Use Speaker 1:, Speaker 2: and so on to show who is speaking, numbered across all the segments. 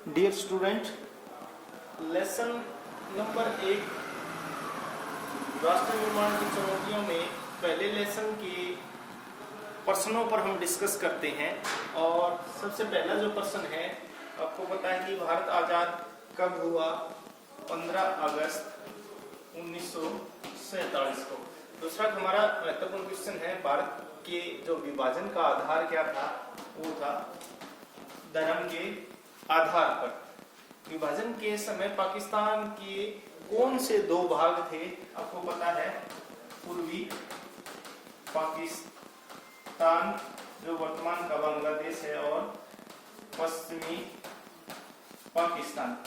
Speaker 1: Dear student, lesson number 1 राष्ट्र निर्माण की चुनौतियों में पहले लेसन के प्रश्नों पर हम डिस्कस करते हैं। और सबसे पहला जो प्रश्न है, आपको पता है कि भारत आज़ाद कब हुआ? 15 अगस्त 1947 को। दूसरा हमारा महत्वपूर्ण क्वेश्चन है, भारत के जो विभाजन का आधार क्या था? वो था धर्म के आधार पर। विभाजन के समय पाकिस्तान के कौन से दो भाग थे? आपको पता है, पूर्वी पाकिस्तान जो वर्तमान का बांग्लादेश है, और पश्चिमी पाकिस्तान।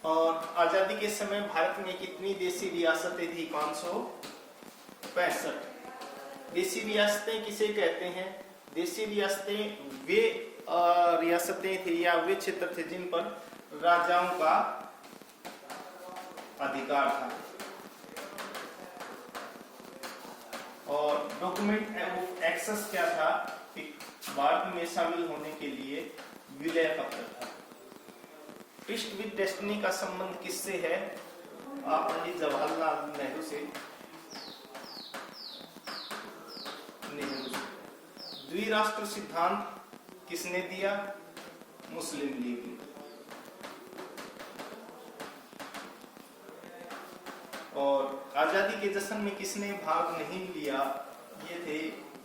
Speaker 1: और आजादी के समय भारत में कितनी देशी रियासतें थी? 565। देशी रियासतें किसे कहते हैं? देशी रियासतें वे रियासतें थी या वे क्षेत्र थे जिन पर राजाओं का अधिकार था। और डॉक्यूमेंट ऑफ एक्सेस क्या था? भारत में शामिल होने के लिए विलय पत्र था। ट्विस्ट विद डेस्टिनी का संबंध किससे है? पंडित जवाहरलाल नेहरू से। द्विराष्ट्र सिद्धांत किसने दिया? मुस्लिम लीग ने। और आजादी के जश्न में किसने भाग नहीं लिया? ये थे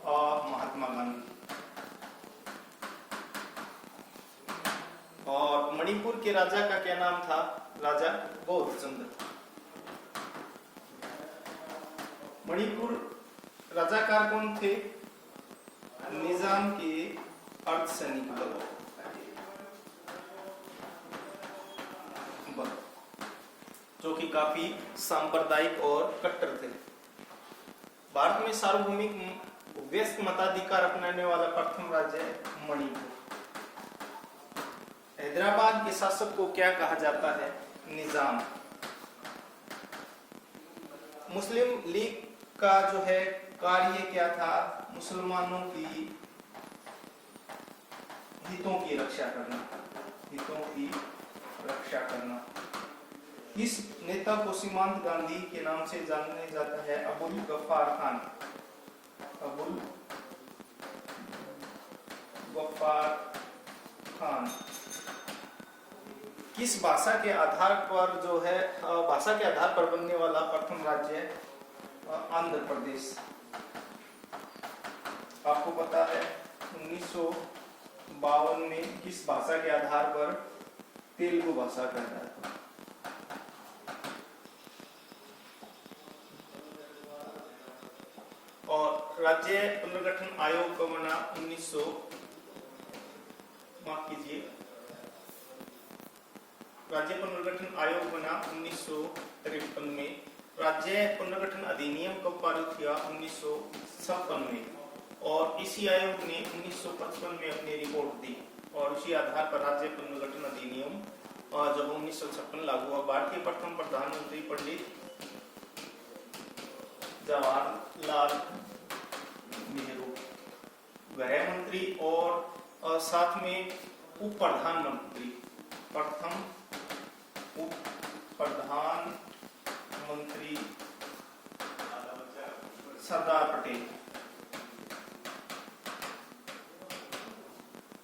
Speaker 1: महात्मा गांधी। और मणिपुर के राजा का क्या नाम था? राजा गौरचंद्र। मणिपुर राजाकार कौन थे? निजाम के अर्धसैनिक बल, जो कि काफी सांप्रदायिक और कट्टर थे। भारत में सार्वभौमिक व्यस्क मताधिकार अपनाने वाला प्रथम राज्य है मणिपुर। हैदराबाद के शासक को क्या कहा जाता है? निजाम। मुस्लिम लीग का जो है कार्य क्या था? मुसलमानों की हितों की रक्षा करना। हितों की रक्षा करना। इस नेता को सीमांत गांधी के नाम से जाना जाता है। अबुल गफ्फार खान। अबुल गफ्फार खान। किस भाषा के आधार पर जो है भाषा के आधार पर बनने वाला प्रथम राज्य है? आंध्र प्रदेश। आपको पता है 1952 में किस भाषा के आधार पर तेलुगु भाषा कहलाता था? और राज्य पुनर्गठन आयोग का बना राज्य पुनर्गठन आयोग बना 1953 में। राज्य पुनर्गठन अधिनियम कब पारित हुआ? 1956 में। और इसी आयोग ने 1955 में अपनी रिपोर्ट दी, और उसी आधार पर राज्य पुनर्गठन अधिनियम जब 1956 लागू हुआ। भारतीय प्रथम प्रधानमंत्री पंडित जवाहरलाल नेहरू। गृह मंत्री और साथ में उप प्रधानमंत्री, प्रथम उप प्रधानमंत्री सरदार पटेल।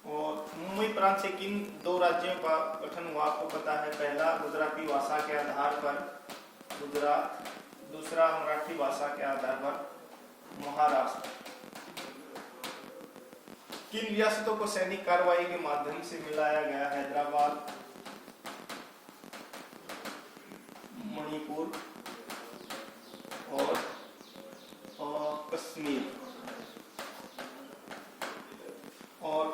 Speaker 1: और मुंबई प्रांत से किन दो राज्यों का गठन हुआ? आपको पता है, पहला गुजराती भाषा के आधार पर गुजरात, दूसरा मराठी भाषा के आधार पर महाराष्ट्र। किन रियासतों को सैनिक कार्रवाई के माध्यम से मिलाया गया? हैदराबाद, मणिपुर और कश्मीर। और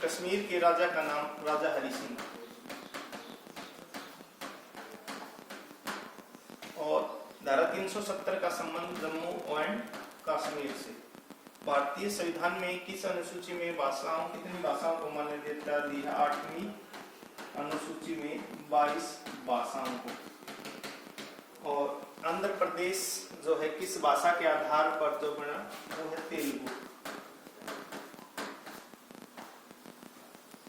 Speaker 1: कश्मीर के राजा का नाम राजा हरि सिंह। और धारा 370 का संबंध जम्मू एंड कश्मीर से। भारतीय संविधान में किस अनुसूची में भाषाओं, कितनी भाषाओं को मान्यता दी है? 8वीं अनुसूची में 22 भाषाओं को। और आंध्र प्रदेश जो है किस भाषा के आधार पर जो बना? वो है तेलुगु।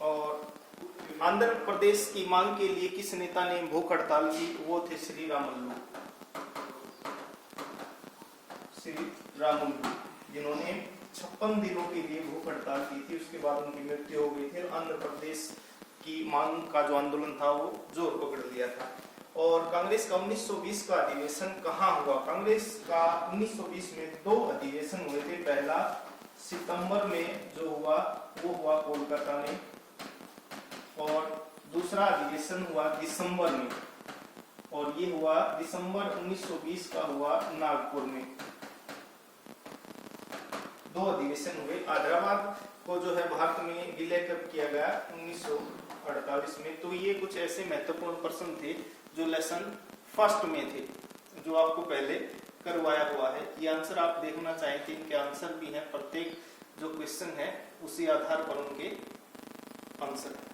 Speaker 1: और आंध्र प्रदेश की मांग के लिए किस नेता ने भूख हड़ताल की? वो थे श्री रामुलु, जिन्होंने 56 दिनों के लिए भूख हड़ताल की थी। उसके बाद उनकी मृत्यु हो गई थी और आंध्र प्रदेश की मांग का जो आंदोलन था वो जोर पकड़ लिया था। और कांग्रेस का 1920 का अधिवेशन कहाँ हुआ? कांग्रेस का 1920 में 2 अधिवेशन हुए थे। पहला सितंबर में जो हुआ वो हुआ कोलकाता में, और दूसरा अधिवेशन हुआ दिसंबर में, और ये हुआ दिसंबर 1920 का हुआ नागपुर में। 2 अधिवेशन हुए। हैदराबाद को जो है भारत में विलय कब किया गया? 1948 में। तो ये कुछ ऐसे महत्वपूर्ण प्रश्न थे जो लेसन फर्स्ट में थे, जो आपको पहले करवाया हुआ है। ये आंसर आप देखना चाहें कि इनके आंसर भी हैं, प्रत्येक जो क्वेश्चन है उसी आधार पर उनके आंसर है।